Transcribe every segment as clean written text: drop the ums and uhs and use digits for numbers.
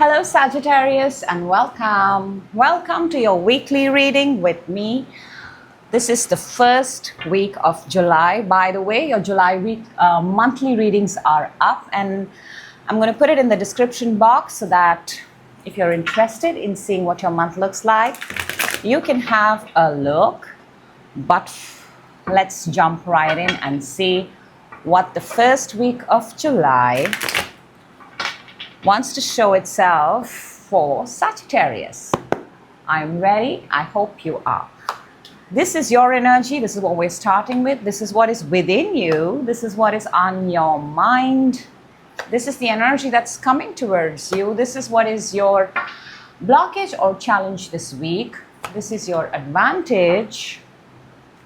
Hello Sagittarius and welcome. Welcome to your weekly reading with me. This is the first week of July. By the way, your July week monthly readings are up and I'm going to put it in the description box so that if you're interested in seeing what your month looks like, you can have a look. But let's jump right in and see what the first week of July wants to show itself for Sagittarius. I'm ready. I hope you are. This is your energy. This is what we're starting with. This is what is within you. This is what is on your mind. This is the energy that's coming towards you. This is what is your blockage or challenge this week. This is your advantage.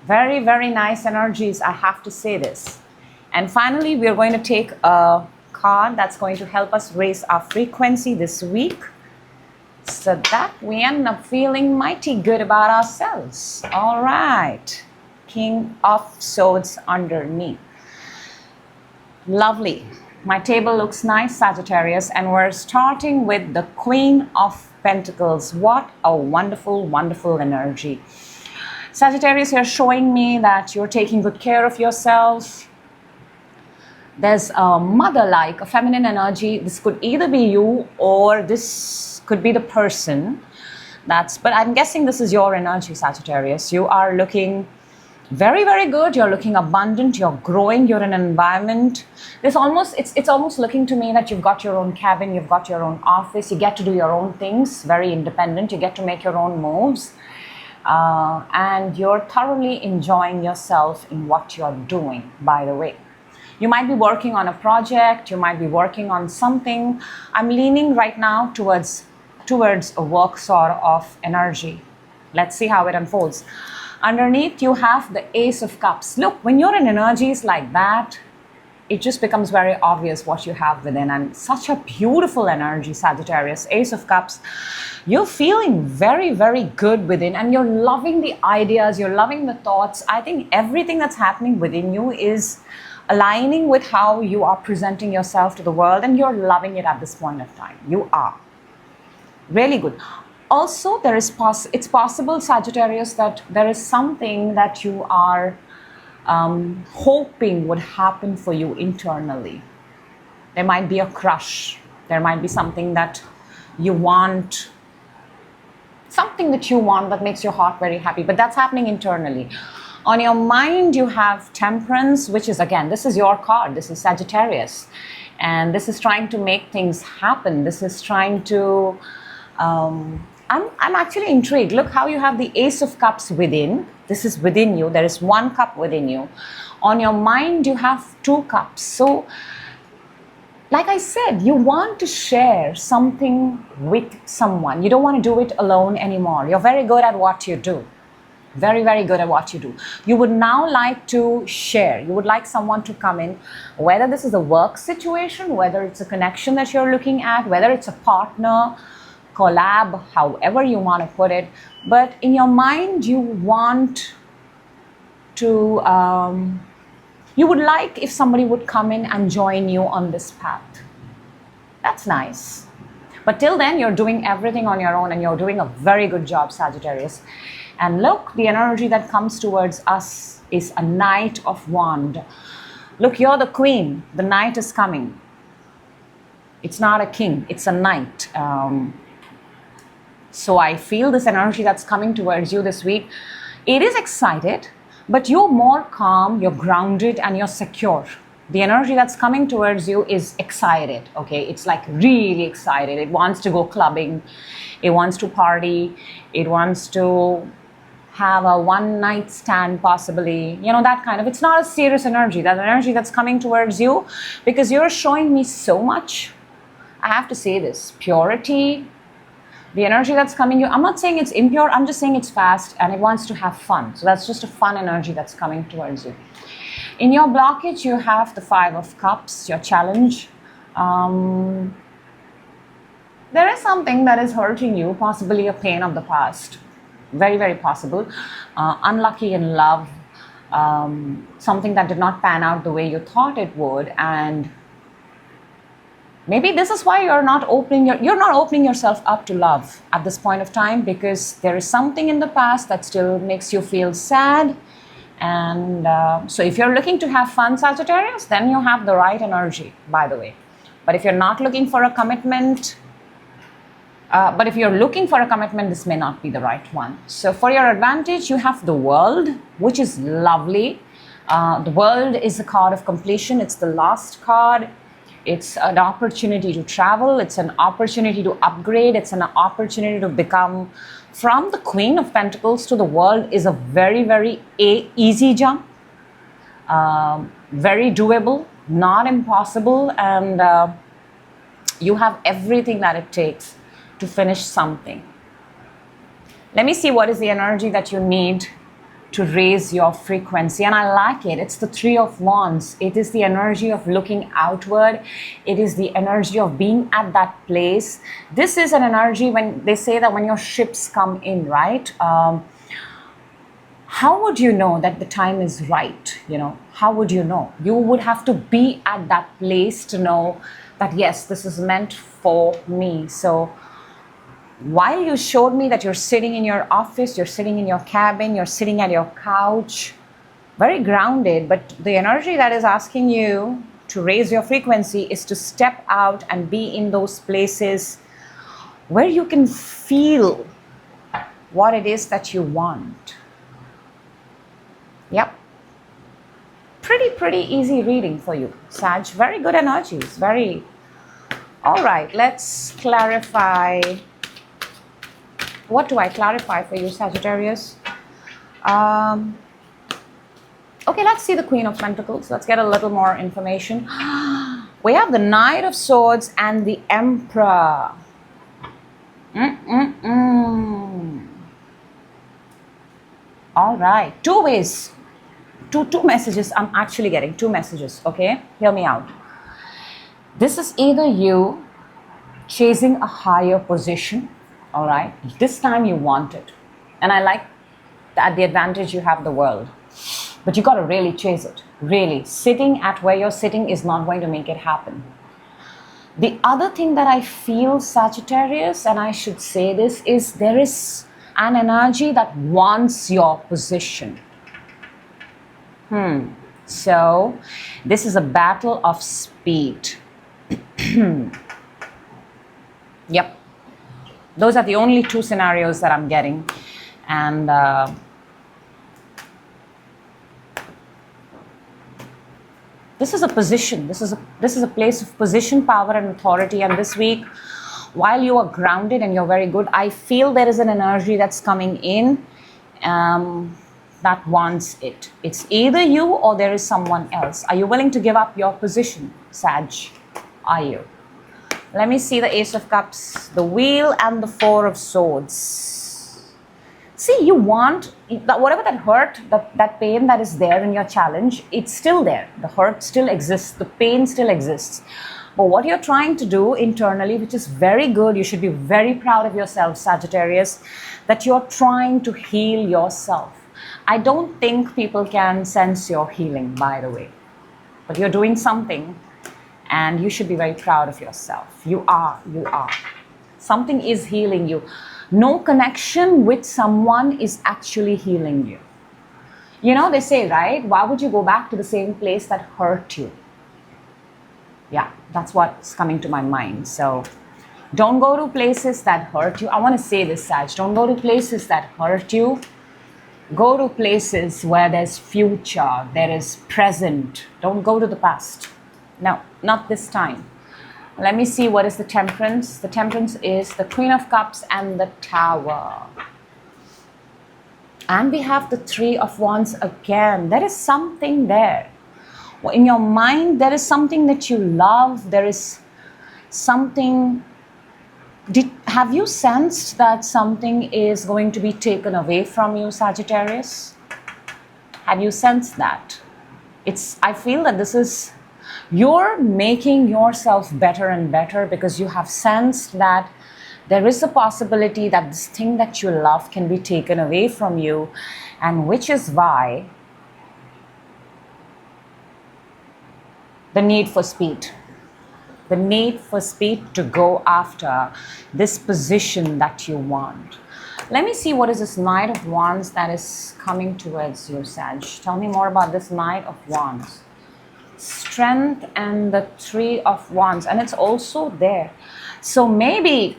Very, very nice energies, I have to say this. And finally, we're going to take a card that's going to help us raise our frequency this week so that we end up feeling mighty good about ourselves. All right. King of Swords underneath. Lovely. My table looks nice, Sagittarius, and we're starting with the Queen of Pentacles. What a wonderful, wonderful energy. Sagittarius, you're showing me that you're taking good care of yourself. There's a mother-like, a feminine energy. This could either be you or this could be the person. But I'm guessing this is your energy, Sagittarius. You are looking very, very good. You're looking abundant. You're growing. You're in an environment. It's almost looking to me that you've got your own cabin. You've got your own office. You get to do your own things. Very independent. You get to make your own moves. And you're thoroughly enjoying yourself in what you're doing, by the way. You might be working on a project, you might be working on something. I'm leaning right now towards a work sort of energy. Let's see how it unfolds. Underneath, you have the Ace of Cups. Look, when you're in energies like that, it just becomes very obvious what you have within. And such a beautiful energy, Sagittarius. Ace of Cups. You're feeling very, very good within and you're loving the ideas, you're loving the thoughts. I think everything that's happening within you is aligning with how you are presenting yourself to the world and you're loving it at this point of time. You are. Really good. Also, it's possible, Sagittarius, that there is something that you are hoping would happen for you internally. There might be a crush. There might be something that you want. Something that you want that makes your heart very happy. But that's happening internally. On your mind, you have Temperance, which is, again, this is your card. This is Sagittarius. And this is trying to make things happen. This is trying to... I'm actually intrigued. Look how you have the Ace of Cups within. This is within you. There is one cup within you. On your mind, you have two cups. So, like I said, you want to share something with someone. You don't want to do it alone anymore. You're very good at what you do. Very, very good at what you do. You would now like to share. You would like someone to come in, whether this is a work situation, whether it's a connection that you're looking at, whether it's a partner, collab, however you want to put it. But in your mind, you want to, you would like if somebody would come in and join you on this path. That's nice. But till then, you're doing everything on your own and you're doing a very good job, Sagittarius. And look, the energy that comes towards us is a Knight of Wands. Look, you're the queen. The knight is coming. It's not a king, it's a knight. So I feel this energy that's coming towards you this week. It is excited, but you're more calm, you're grounded, and you're secure. The energy that's coming towards you is excited, okay? It's like really excited. It wants to go clubbing. It wants to party. It wants to have a one-night stand possibly. You know, that kind of, it's not a serious energy. That energy that's coming towards you because you're showing me so much. I have to say this, purity, the energy that's coming you. I'm not saying it's impure. I'm just saying it's fast and it wants to have fun. So that's just a fun energy that's coming towards you. In your blockage, you have the Five of Cups, your challenge. There is something that is hurting you, possibly a pain of the past. Very, very possible. Unlucky in love, something that did not pan out the way you thought it would, and Maybe this is why you're not opening yourself up to love at this point of time, because there is something in the past that still makes you feel sad. And so if you're looking to have fun, Sagittarius, then you have the right energy, by the way. But if you're not looking for a commitment, this may not be the right one. So for your advantage, you have the World, which is lovely. The World is a card of completion. It's the last card. It's an opportunity to travel. It's an opportunity to upgrade. It's an opportunity to become, from the Queen of Pentacles to the World is a very, very easy jump. Very doable, not impossible. And you have everything that it takes to finish something. Let me see what is the energy that you need to raise your frequency. And I like it. It's the Three of Wands. It is the energy of looking outward. It is the energy of being at that place. This is an energy when they say that when your ships come in, right? How would you know that the time is right? You know, how would you know? You would have to be at that place to know that, yes, this is meant for me. So while you showed me that you're sitting in your office, you're sitting in your cabin, you're sitting at your couch, very grounded, but the energy that is asking you to raise your frequency is to step out and be in those places where you can feel what it is that you want. Yep. Pretty easy reading for you, Sag. Very good energies. Very. All right, let's clarify. What do I clarify for you, Sagittarius? Okay, let's see the Queen of Pentacles. Let's get a little more information. We have the Knight of Swords and the Emperor. All right, two ways. Two messages. I'm actually getting two messages, okay? Hear me out. This is either you chasing a higher position, all right? This time you want it. And I like that the advantage you have the World. But you got to really chase it. Really. Sitting at where you're sitting is not going to make it happen. The other thing that I feel, Sagittarius, and I should say this, is there is an energy that wants your position. So this is a battle of speed. Yep. Those are the only two scenarios that I'm getting. And this is a position. This is a place of position, power, and authority. And this week, while you are grounded and you're very good, I feel there is an energy that's coming in that wants it. It's either you or there is someone else. Are you willing to give up your position, Sag? Are you? Let me see the Ace of Cups, the Wheel, and the Four of Swords. See, you want, whatever that hurt, that pain that is there in your challenge, it's still there. The hurt still exists. The pain still exists. But what you're trying to do internally, which is very good, you should be very proud of yourself, Sagittarius, that you're trying to heal yourself. I don't think people can sense your healing, by the way. But you're doing something. And you should be very proud of yourself. You are. Something is healing you. No connection with someone is actually healing you. You know, they say, right? Why would you go back to the same place that hurt you? Yeah, that's what's coming to my mind. So don't go to places that hurt you. I want to say this, Sag. Don't go to places that hurt you. Go to places where there's future, there is present. Don't go to the past. No, not this time. Let me see what is the Temperance. The Temperance is the Queen of Cups and the Tower. And we have the Three of Wands again. There is something there. In your mind, there is something that you love. There is something. Have you sensed that something is going to be taken away from you, Sagittarius? Have you sensed that? I feel that this is, you're making yourself better and better because you have sensed that there is a possibility that this thing that you love can be taken away from you, and which is why the need for speed. the need for speed to go after this position that you want. Let me see what is this Knight of Wands that is coming towards you, Sag. Tell me more about this Knight of Wands. Strength and the Three of Wands, and it's also there. So maybe,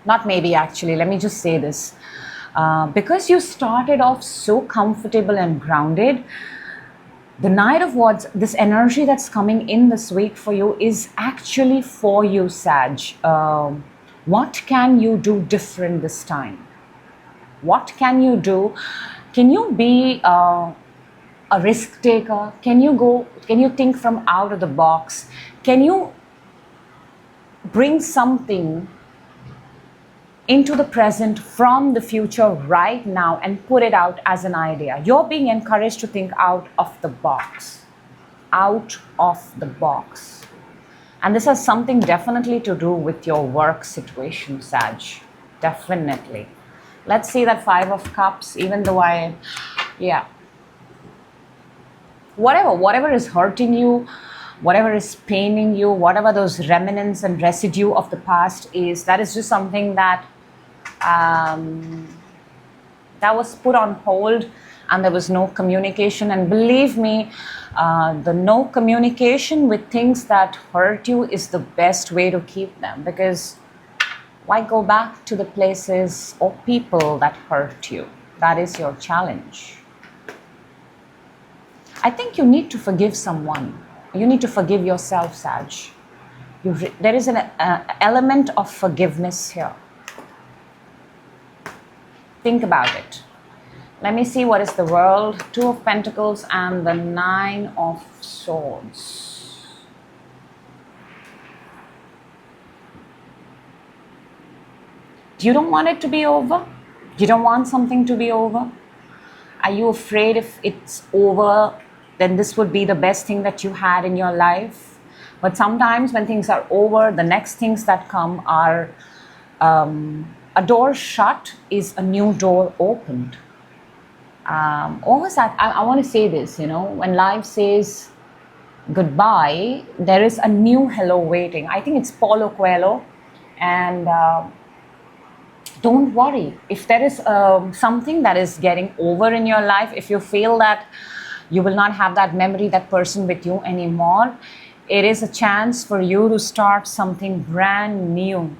not maybe actually, let me just say this. Because you started off so comfortable and grounded, the Knight of Wands, this energy that's coming in this week for you is actually for you, Sag. What can you do different this time? What can you do? Can you be a risk taker? Can you think from out of the box? Can you bring something into the present from the future right now and put it out as an idea? You're being encouraged to think out of the box. Out of the box. And this has something definitely to do with your work situation, Sag. Definitely. Let's see that Five of Cups, even though whatever is hurting you, whatever is paining you, whatever those remnants and residue of the past is, that is just something that that was put on hold, and there was no communication. And believe me, the no communication with things that hurt you is the best way to keep them, because why go back to the places or people that hurt you? That is your challenge. I think you need to forgive someone. You need to forgive yourself, Sag. There is an element of forgiveness here. Think about it. Let me see what is the World, Two of Pentacles and the Nine of Swords. You don't want it to be over? You don't want something to be over? Are you afraid if it's over, then this would be the best thing that you had in your life? But sometimes when things are over, the next things that come are a door shut is a new door opened. Almost that, I want to say this, when life says goodbye, there is a new hello waiting. I think it's Paulo Coelho. And don't worry, if there is something that is getting over in your life, if you feel that you will not have that memory, that person with you anymore, it is a chance for you to start something brand new.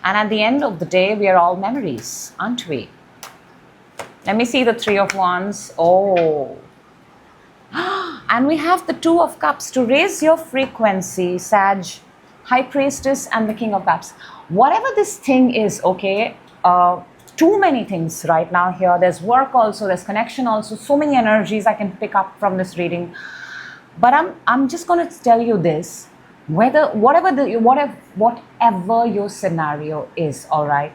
And at the end of the day, we are all memories, aren't we? Let me see the Three of Wands. Oh. And we have the Two of Cups. To raise your frequency, Sag, High Priestess and the King of Cups. Whatever this thing is, okay, too many things right now here. There's work also, there's connection also. So many energies I can pick up from this reading. But I'm just going to tell you this. Whatever your scenario is, all right,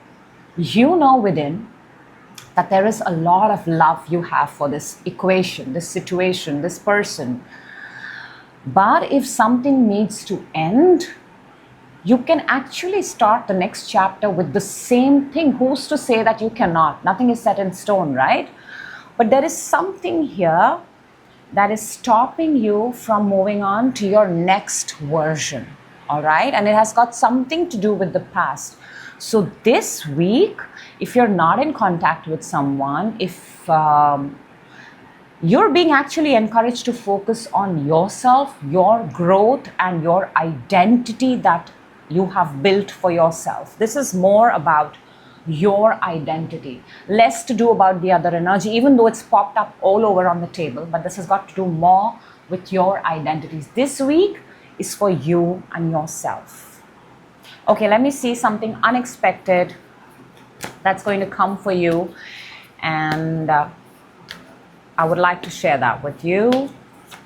you know within that there is a lot of love you have for this equation, this situation, this person. But if something needs to end, you can actually start the next chapter with the same thing. Who's to say that you cannot? Nothing is set in stone, right? But there is something here that is stopping you from moving on to your next version, all right? And it has got something to do with the past. So this week, if you're not in contact with someone, if you're being actually encouraged to focus on yourself, your growth, and your identity that you have built for yourself. This is more about your identity, less to do about the other energy, even though it's popped up all over on the table, but this has got to do more with your identities. This week is for you and yourself. Okay, let me see something unexpected that's going to come for you, and I would like to share that with you.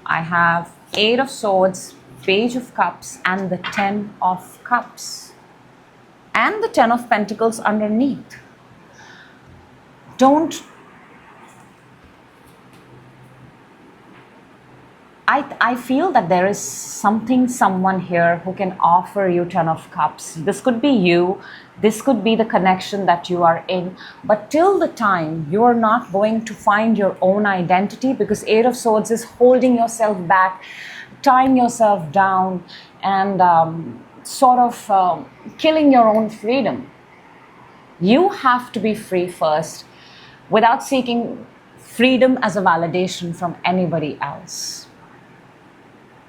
I have Eight of Swords, Page of Cups, and the Ten of Cups. And the Ten of Pentacles underneath. I feel that there is someone here who can offer you Ten of Cups. This could be you. This could be the connection that you are in. But till the time you are not going to find your own identity, because Eight of Swords is holding yourself back, tying yourself down and sort of killing your own freedom. You have to be free first without seeking freedom as a validation from anybody else.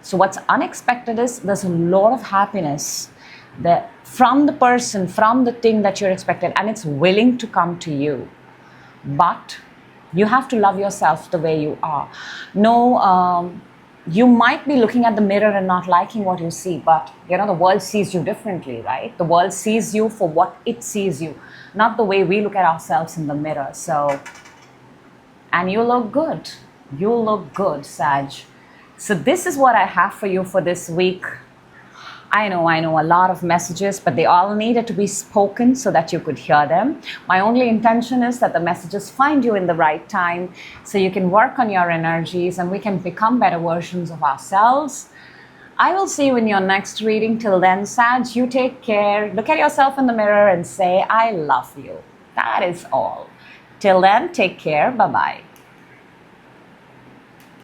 So what's unexpected is there's a lot of happiness that from the person, from the thing that you're expected, and it's willing to come to you. But you have to love yourself the way you are. No, you might be looking at the mirror and not liking what you see, but the world sees you differently, right? The world sees you for what it sees you, not the way we look at ourselves in the mirror. So, and you look good. You look good, Sag. So this is what I have for you for this week. I know, a lot of messages, but they all needed to be spoken so that you could hear them. My only intention is that the messages find you in the right time so you can work on your energies and we can become better versions of ourselves. I will see you in your next reading. Till then, Sag, you take care. Look at yourself in the mirror and say, I love you. That is all. Till then, take care. Bye-bye.